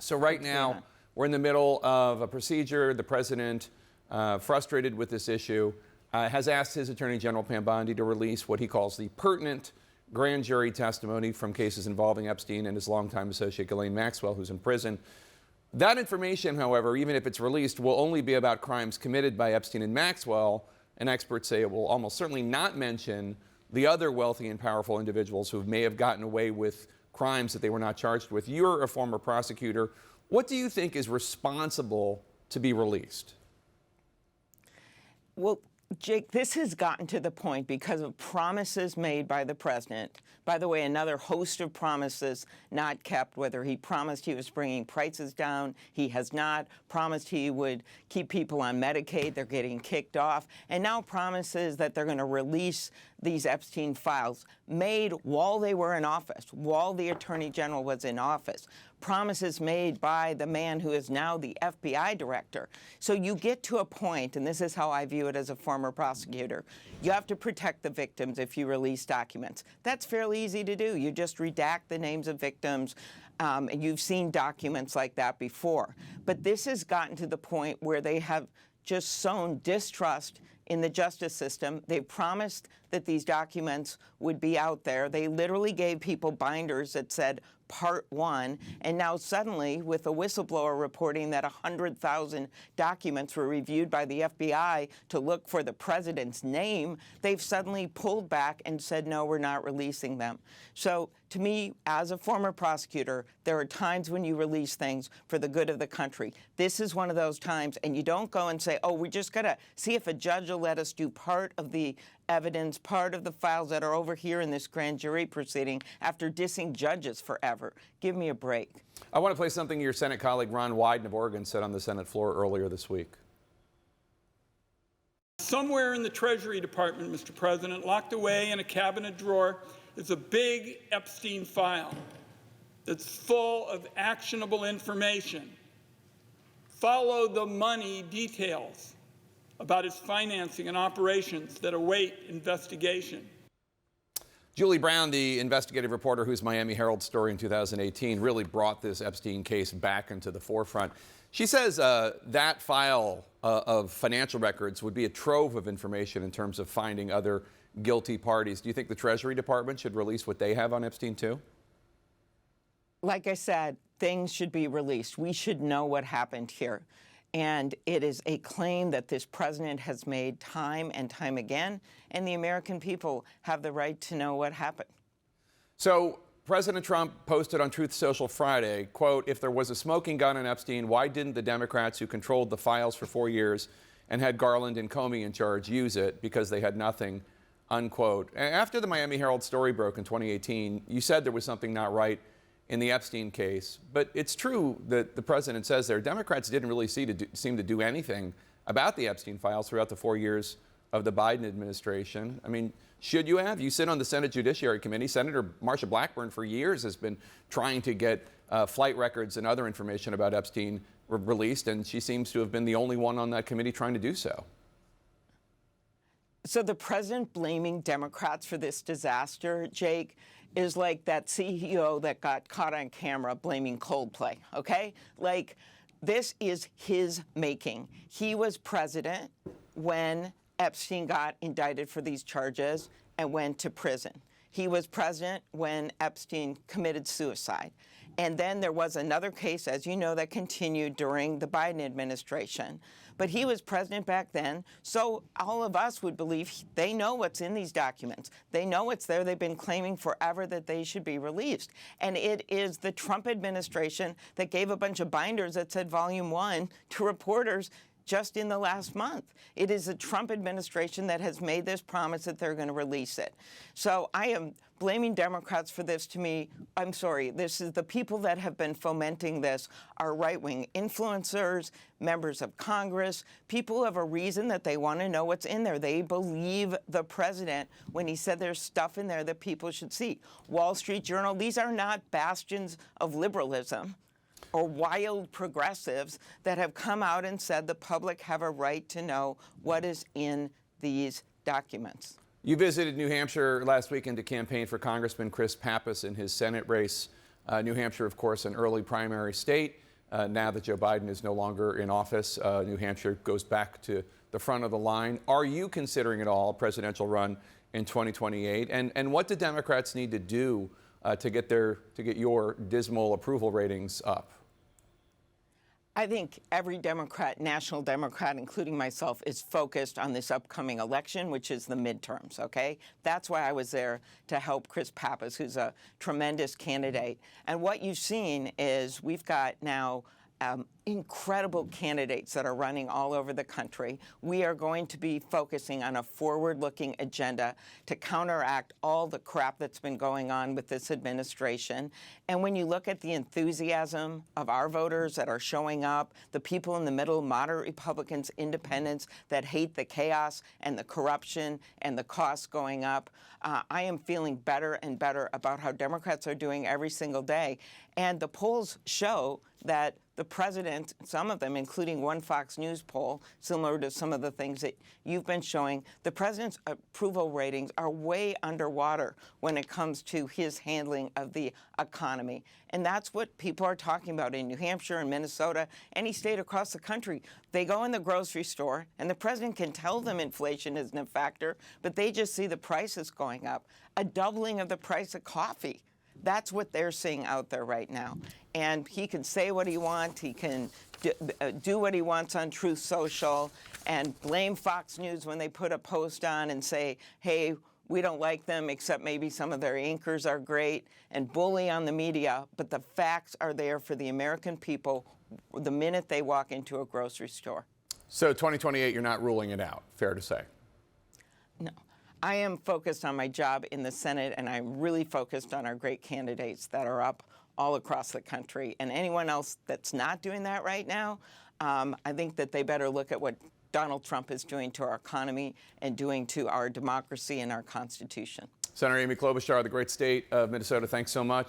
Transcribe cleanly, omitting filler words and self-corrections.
So right now, we're in the middle of a procedure. The president, frustrated with this issue, has asked his Attorney General Pam Bondi to release what he calls the pertinent grand jury testimony from cases involving Epstein and his longtime associate Ghislaine Maxwell, who's in prison. That information, however, even if it's released, will only be about crimes committed by Epstein and Maxwell, and experts say it will almost certainly not mention the other wealthy and powerful individuals who may have gotten away with crimes that they were not charged with. You're a former prosecutor. What do you think is responsible to be released? Well, Jake, this has gotten to the point because of promises made by the president. By the way, another host of promises not kept, whether he promised he was bringing prices down, he has not, promised he would keep people on Medicaid, they're getting kicked off, and now promises that they're going to release these Epstein files made while they were in office, while the Attorney General was in office. Promises made by the man who is now the FBI director. So you get to a point, and this is how I view it as a former prosecutor, you have to protect the victims if you release documents. That's fairly easy to do. You just redact the names of victims, and you've seen documents like that before. But this has gotten to the point where they have just sown distrust in the justice system. They promised that these documents would be out there. They literally gave people binders that said Part 1, and now suddenly, with a whistleblower reporting that 100,000 documents were reviewed by the FBI to look for the president's name, they've suddenly pulled back and said, no, we're not releasing them. So to me, as a former prosecutor, there are times when you release things for the good of the country. This is one of those times, and you don't go and say, oh, we just got to see if a judge will let us do part of the evidence, part of the files that are over here in this grand jury proceeding after dissing judges forever. Give me a break. I want to play something your Senate colleague Ron Wyden of Oregon said on the Senate floor earlier this week. Somewhere in the Treasury Department, Mr. President, locked away in a cabinet drawer, is a big Epstein file that's full of actionable information. Follow the money details about his financing and operations that await investigation. Julie Brown, the investigative reporter whose Miami Herald story in 2018 really brought this Epstein case back into the forefront. She says that file of financial records would be a trove of information in terms of finding other guilty parties. Do you think the Treasury Department should release what they have on Epstein too? Like I said, things should be released. We should know what happened here. And it is a claim that this president has made time and time again, and the American people have the right to know what happened. So President Trump posted on Truth Social Friday, quote, if there was a smoking gun on Epstein, why didn't the Democrats who controlled the files for 4 years and had Garland and Comey in charge use it because they had nothing, unquote. After the Miami Herald story broke in 2018, you said there was something not right in the Epstein case, but it's true that the president says there Democrats didn't really seem to do anything about the Epstein files throughout the 4 years of the Biden administration. I mean, should you have? You sit on the Senate Judiciary Committee. Senator Marsha Blackburn for years has been trying to get flight records and other information about Epstein released, and she seems to have been the only one on that committee trying to do so. So the president blaming Democrats for this disaster, Jake, is like that CEO that got caught on camera blaming Coldplay, okay? Like, this is his making. He was president when Epstein got indicted for these charges and went to prison. He was president when Epstein committed suicide. And then there was another case, as you know, that continued during the Biden administration. But he was president back then, so all of us would believe they know what's in these documents. They know what's there. They've been claiming forever that they should be released. And it is the Trump administration that gave a bunch of binders that said Volume 1 to reporters just in the last month. It is the Trump administration that has made this promise that they're going to release it. So I am blaming Democrats for this. To me, I'm sorry, this is the people that have been fomenting this are right-wing influencers, members of Congress, people who have a reason that they want to know what's in there. They believe the president when he said there's stuff in there that people should see. Wall Street Journal, these are not bastions of liberalism or wild progressives that have come out and said the public have a right to know what is in these documents. You visited New Hampshire last weekend to campaign for Congressman Chris Pappas in his Senate race. New Hampshire, of course, an early primary state. now that Joe Biden is no longer in office. New Hampshire goes back to the front of the line. Are you considering at all a presidential run in 2028? And what do Democrats need to do to get your dismal approval ratings up? I think every Democrat, national Democrat, including myself, is focused on this upcoming election, which is the midterms, okay? That's why I was there to help Chris Pappas, who's a tremendous candidate. And what you've seen is we've got now incredible candidates that are running all over the country. We are going to be focusing on a forward-looking agenda to counteract all the crap that's been going on with this administration. And when you look at the enthusiasm of our voters that are showing up, the people in the middle, moderate Republicans, independents that hate the chaos and the corruption and the costs going up, I am feeling better and better about how Democrats are doing every single day. And the polls show that the president, some of them, including one Fox News poll, similar to some of the things that you've been showing, the president's approval ratings are way underwater when it comes to his handling of the economy. And that's what people are talking about in New Hampshire and Minnesota, any state across the country. They go in the grocery store, and the president can tell them inflation isn't a factor, but they just see the prices going up. A doubling of the price of coffee. That's what they're seeing out there right now. And he can say what he wants. He can do what he wants on Truth Social and blame Fox News when they put a post on and say, hey, we don't like them, except maybe some of their anchors are great, and bully on the media. But the facts are there for the American people the minute they walk into a grocery store. So 2028, you're not ruling it out, fair to say? No. I am focused on my job in the Senate, and I'm really focused on our great candidates that are up all across the country. And anyone else that's not doing that right now, I think that they better look at what Donald Trump is doing to our economy and doing to our democracy and our Constitution. Senator Amy Klobuchar of the great state of Minnesota, thanks so much.